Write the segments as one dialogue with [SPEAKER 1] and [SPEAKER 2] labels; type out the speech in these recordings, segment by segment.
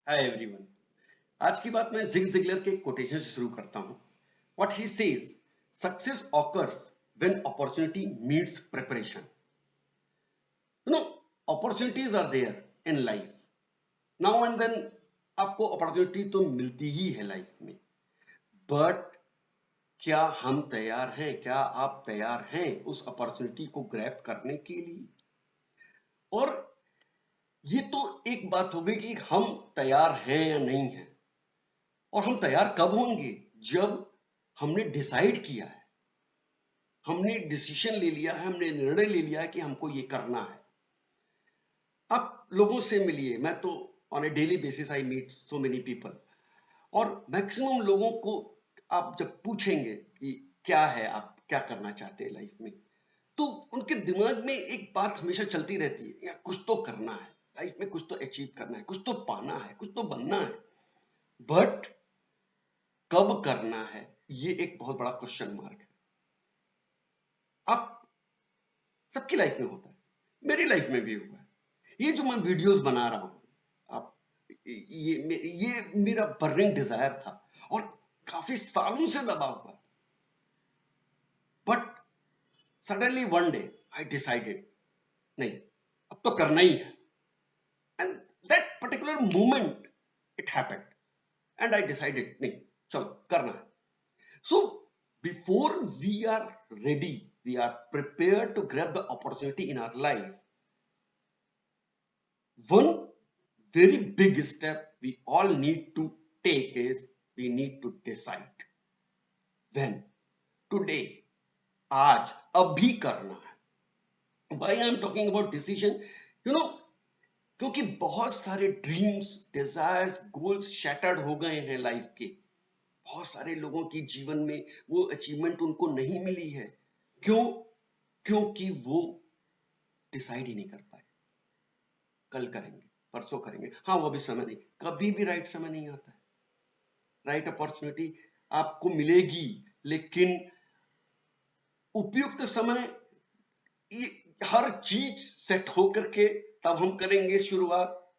[SPEAKER 1] Hi everyone. आज की बात मैं जिग जिगलर के कोटेशन से शुरू करता हूं। What he says, success occurs when opportunity meets preparation. You know, opportunities are there in life. Now and then आपको अपॉर्चुनिटी तो मिलती ही है लाइफ में, बट क्या हम तैयार हैं? क्या आप तैयार हैं उस अपॉर्चुनिटी को ग्रैब करने के लिए? और ये तो एक बात हो गई कि हम तैयार हैं या नहीं हैं, और हम तैयार कब होंगे? जब हमने डिसाइड किया है, हमने डिसीजन ले लिया है, हमने निर्णय ले लिया है कि हमको ये करना है। आप लोगों से मिलिए, मैं तो on a daily basis I meet so many people, और मैक्सिमम लोगों को आप जब पूछेंगे कि क्या है, आप क्या करना चाहते हैं लाइफ में, तो उनके दिमाग में एक बात हमेशा चलती रहती है, यार कुछ तो करना है लाइफ में, कुछ तो अचीव करना है, कुछ तो पाना है, कुछ तो बनना है, बट कब करना है, ये एक बहुत बड़ा क्वेश्चन मार्क है। आप सबकी लाइफ में होता है, मेरी लाइफ में भी हुआ है। ये जो मैं वीडियोस बना रहा हूं, आप ये मेरा बर्निंग डिजायर था और काफी सालों से दबा हुआ, but suddenly one day I decided, नहीं, अब तो करना ही है। And that particular moment it happened, and I decided, नहीं, चलो करना है। So before we are ready, we are prepared to grab the opportunity in our life, one very big step we all need to take is we need to decide when, today, आज, अभी करना है। Why I am talking about decision? You know, क्योंकि बहुत सारे dreams, desires, goals shattered हो गए हैं लाइफ के। बहुत सारे लोगों की जीवन में वो अचीवमेंट उनको नहीं मिली है। क्यों? क्योंकि वो डिसाइड ही नहीं कर पाए, कल करेंगे, परसों करेंगे, हाँ वो अभी समय नहीं। कभी भी राइट समय नहीं आता है। राइट अपॉर्चुनिटी आपको मिलेगी, लेकिन उपयुक्त समय, ये हर चीज सेट होकर के तब हम करेंगे शुरुआत,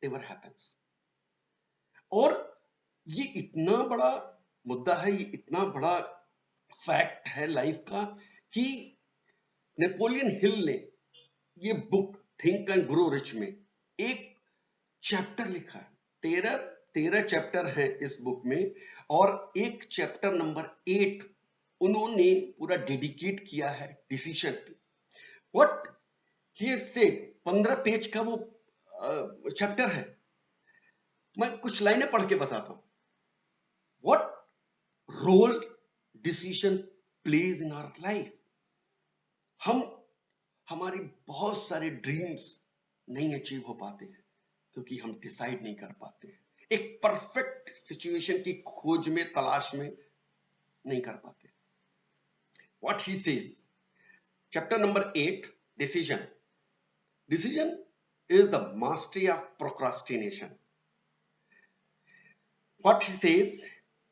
[SPEAKER 1] नेवर हैपेंस। और ये इतना बड़ा मुद्दा है, ये इतना बड़ा फैक्ट है लाइफ का, कि नेपोलियन हिल ने ये book think and grow rich में एक चैप्टर लिखा है। 13 चैप्टर है इस बुक में, और एक चैप्टर नंबर 8 उन्होंने पूरा डेडिकेट किया है डिसीजन पे। व्हाट ही सेड, 15 पेज का वो चैप्टर है। मैं कुछ लाइनें पढ़ के बताता हूं। What role decision plays in our life. हम हमारी बहुत सारे ड्रीम्स नहीं अचीव हो पाते हैं क्योंकि हम डिसाइड नहीं कर पाते हैं, एक परफेक्ट सिचुएशन की खोज में, तलाश में नहीं कर पाते। What he says, chapter number 8, decision. Decision is the mastery of procrastination. What he says,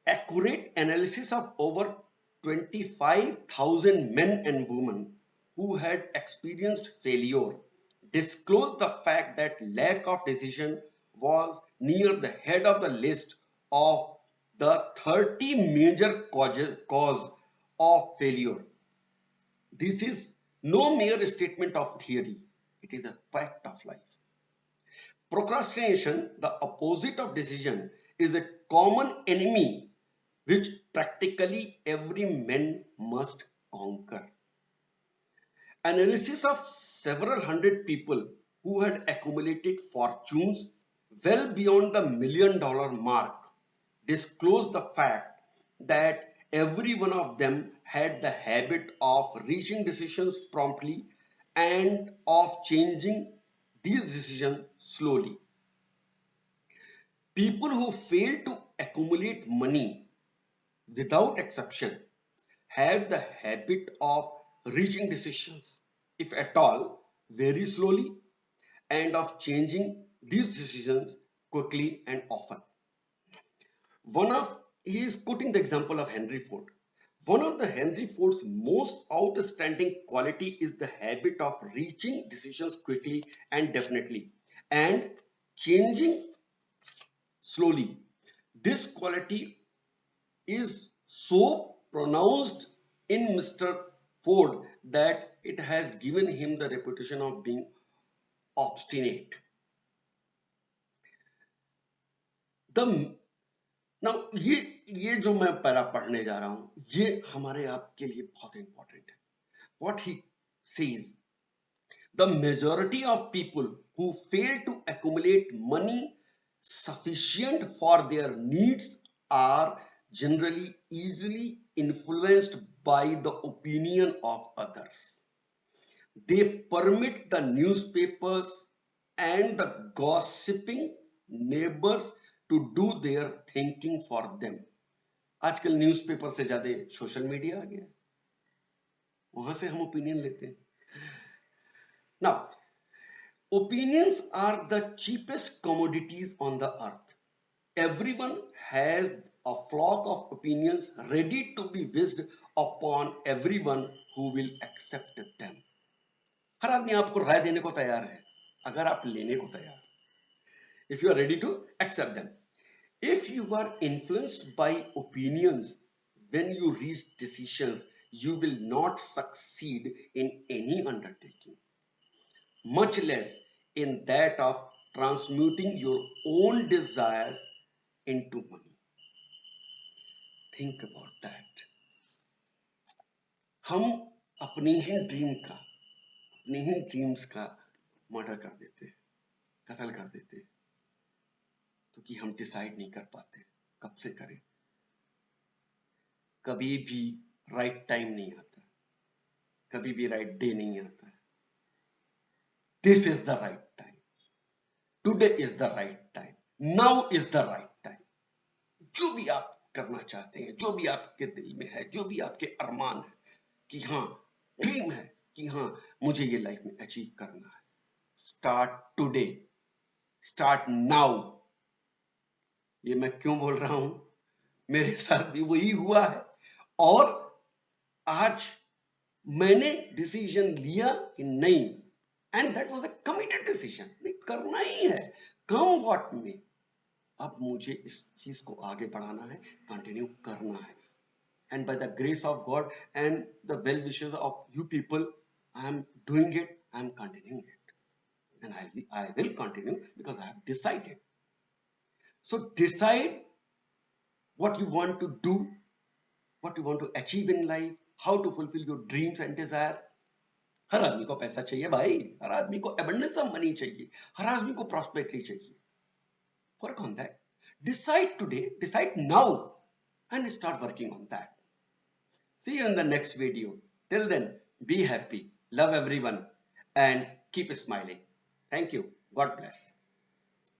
[SPEAKER 1] accurate analysis of over 25,000 men and women who had experienced failure disclosed the fact that lack of decision was near the head of the list of the 30 major cause of failure. This is no mere statement of theory, it is a fact of life. Procrastination, the opposite of decision, is a common enemy which practically every man must conquer. Analysis of several hundred people who had accumulated fortunes well beyond the $1 million mark disclosed the fact that every one of them had the habit of reaching decisions promptly and of changing these decisions slowly. People who fail to accumulate money, without exception, have the habit of reaching decisions, if at all, very slowly, and of changing these decisions quickly and often. He is quoting the example of Henry Ford. One of the Henry Ford's most outstanding quality is the habit of reaching decisions quickly and definitely, and changing slowly. This quality is so pronounced in Mr. Ford that it has given him the reputation of being obstinate. The Now ये जो मैं para पढ़ने जा रहा हूं, ये हमारे आपके लिए बहुत इंपॉर्टेंट है. What he says, the majority of people who fail to accumulate money sufficient for their needs are generally easily influenced by the opinion of others. They permit the newspapers and the gossiping neighbors to do their thinking for them. आजकल newspaper से ज्यादा social media आ गया है, वहां से हम opinion लेते हैं. Now, opinions are the cheapest commodities on the earth. Everyone has a flock of opinions ready to be wished upon everyone who will accept them. हर आदमी आपको राय देने को तैयार है, अगर आप लेने को तैयार. If you are ready to accept them. If you are influenced by opinions when you reach decisions, you will not succeed in any undertaking, much less in that of transmuting your own desires into money. Think about that. हम अपनी ही dreams का murder कर देते हैं, कत्ल कर देते हैं, क्योंकि हम डिसाइड नहीं कर पाते कब से करें. कभी भी राइट टाइम नहीं आता, कभी भी राइट डे नहीं आता. This is the right time, today is the right time, now is the right time. जो भी आप करना चाहते हैं, जो भी आपके दिल में है, जो भी आपके अरमान है कि हाँ ड्रीम है कि हाँ मुझे ये लाइफ में अचीव करना है, स्टार्ट टुडे, स्टार्ट नाउ. ये मैं क्यों बोल रहा हूं, मेरे साथ भी वही हुआ है. और आज मैंने डिसीजन लिया कि नहीं, and that was a committed decision, नहीं करना ही है, कम व्हाट में. अब मुझे इस चीज को आगे बढ़ाना है, कंटिन्यू करना है. And by the grace of God and the well wishes of you people, I am doing it, I am continuing it, and I will continue because I have decided. So decide what you want to do, what you want to achieve in life, how to fulfill your dreams and desire. हर आदमी को पैसा चाहिए भाई, हर आदमी को abundance of money चाहिए, हर आदमी को prosperity चाहिए. Work on that. Decide today, decide now, and start working on that. See you in the next video. Till then, be happy, love everyone, and keep smiling. Thank you. God bless.